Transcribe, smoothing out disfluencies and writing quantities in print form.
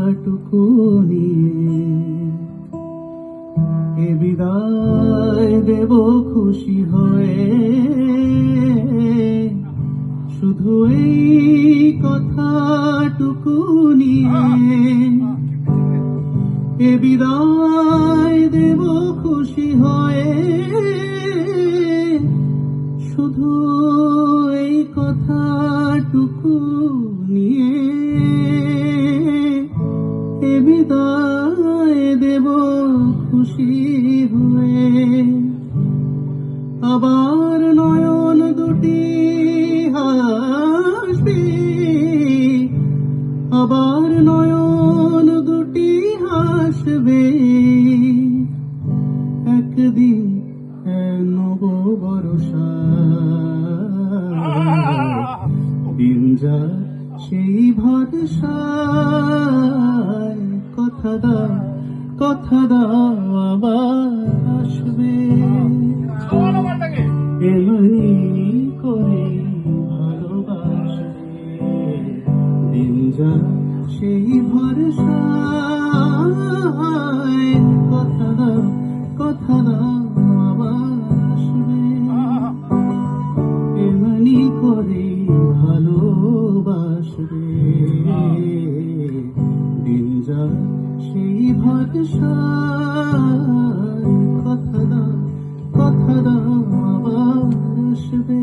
কথাটুকু নিয়ে এ বিদায় দেব খুশি হয়ে, শুধু এই কথাটুকু নিয়ে এ বিদায় দেব খুশি হয়ে, শুধু এই কথাটুকু নিয়ে এ বিদায় দেব খুশি হয়ে। আবার নয়ন দুটি হাসবে, আবার নয়ন দুটি হাসবে, একদিন নব বর্ষা দিন যা সেই ভরসায়, কথা দাও কথা দাও আবার আসবে, এমনি করে ভালোবাসবে, দিন যা সেই ভরসায়, কথা দাও কথা দাও আবার আসবে, এমনি করে ভালোবাসবে, দিন যা সেই ভরসায়, কথা দাও কথা দাও আবার আসবে।